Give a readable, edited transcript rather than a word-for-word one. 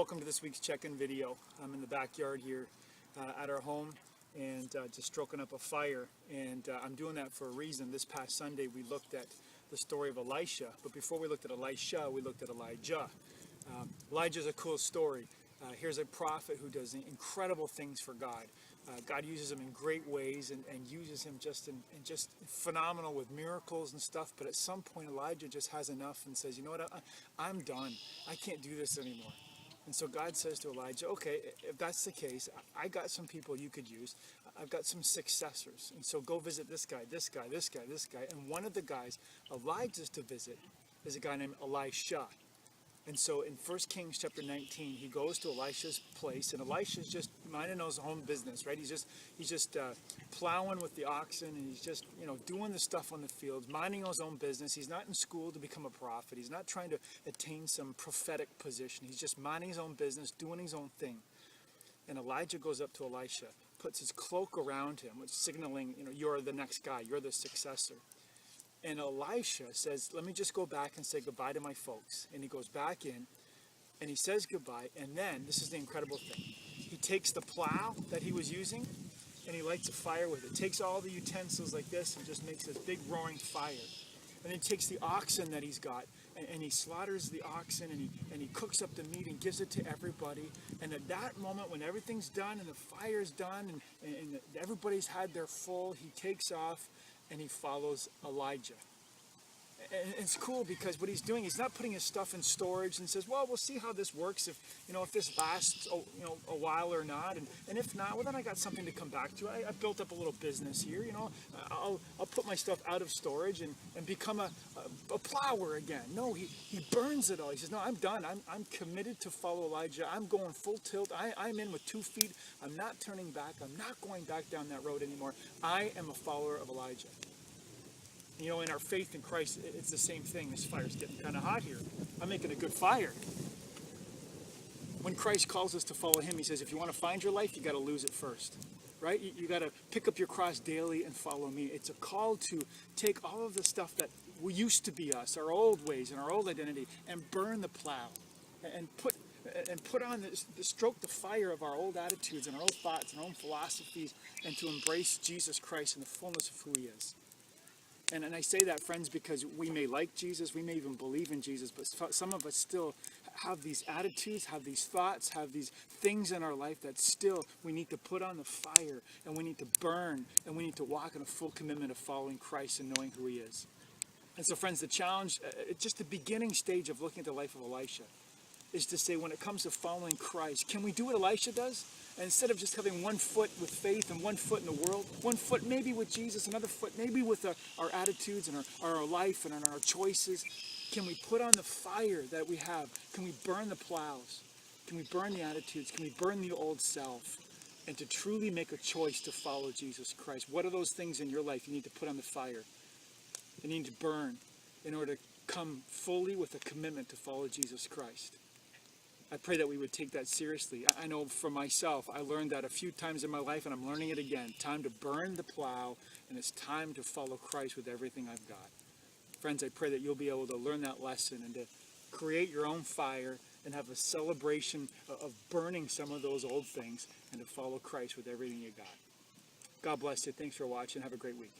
welcome to this week's check-in video. I'm in the backyard here at our home and just stroking up a fire, and I'm doing that for a reason. This past Sunday we looked at the story of Elisha, but before we looked at Elisha, we looked at Elijah. Elijah's a cool story. Here's a prophet who does incredible things for God. God uses him in great ways and uses him just phenomenal with miracles and stuff. But at some point, Elijah just has enough and says, you know what, I'm done. I can't do this anymore. And so God says to Elijah, okay, if that's the case, I got some people you could use. I've got some successors. And so go visit this guy, this guy, this guy, this guy. And one of the guys Elijah's to visit is a guy named Elisha. And so in 1 Kings chapter 19, he goes to Elisha's place, and Elisha's just minding his own business, right? He's just plowing with the oxen, and he's just, doing the stuff on the fields, minding his own business. He's not in school to become a prophet. He's not trying to attain some prophetic position. He's just minding his own business, doing his own thing. And Elijah goes up to Elisha, puts his cloak around him, which is signaling, you're the next guy, you're the successor. And Elisha says, let me just go back and say goodbye to my folks. And he goes back in and he says goodbye. And then, this is the incredible thing. He takes the plow that he was using and he lights a fire with it. Takes all the utensils like this and just makes this big roaring fire. And then takes the oxen that he's got and he slaughters the oxen and he cooks up the meat and gives it to everybody. And at that moment, when everything's done and the fire's done and everybody's had their full, he takes off and he follows Elijah. And it's cool because what he's doing, he's not putting his stuff in storage and says, well, we'll see how this works, if this lasts a while or not, and if not, well, then I got something to come back to. I built up a little business here, I'll put my stuff out of storage and become a plower again. No, he burns it all. He says, no, I'm done. I'm committed to follow Elijah. I'm going full tilt. I'm in with 2 feet. I'm not turning back. I'm not going back down that road anymore. I am a follower of Elijah. In our faith in Christ, it's the same thing. This fire's getting kind of hot here. I'm making a good fire. When Christ calls us to follow him, he says, if you want to find your life, you got to lose it first, right? You got to pick up your cross daily and follow me. It's a call to take all of the stuff that used to be us, our old ways and our old identity, and burn the plow and put on stroke the fire of our old attitudes and our old thoughts and our own philosophies, and to embrace Jesus Christ in the fullness of who he is. And I say that, friends, because we may like Jesus, we may even believe in Jesus, but some of us still have these attitudes, have these thoughts, have these things in our life that still we need to put on the fire, and we need to burn, and we need to walk in a full commitment of following Christ and knowing who he is. And so, friends, the challenge, just the beginning stage of looking at the life of Elisha, is to say, when it comes to following Christ, can we do what Elisha does? And instead of just having 1 foot with faith and 1 foot in the world, 1 foot maybe with Jesus, another foot maybe with our attitudes and our life and our choices, can we put on the fire that we have? Can we burn the plows? Can we burn the attitudes? Can we burn the old self? And to truly make a choice to follow Jesus Christ. What are those things in your life you need to put on the fire? You need to burn in order to come fully with a commitment to follow Jesus Christ. I pray that we would take that seriously. I know for myself, I learned that a few times in my life, and I'm learning it again. Time to burn the plow, and it's time to follow Christ with everything I've got. Friends, I pray that you'll be able to learn that lesson and to create your own fire and have a celebration of burning some of those old things and to follow Christ with everything you got. God bless you. Thanks for watching. Have a great week.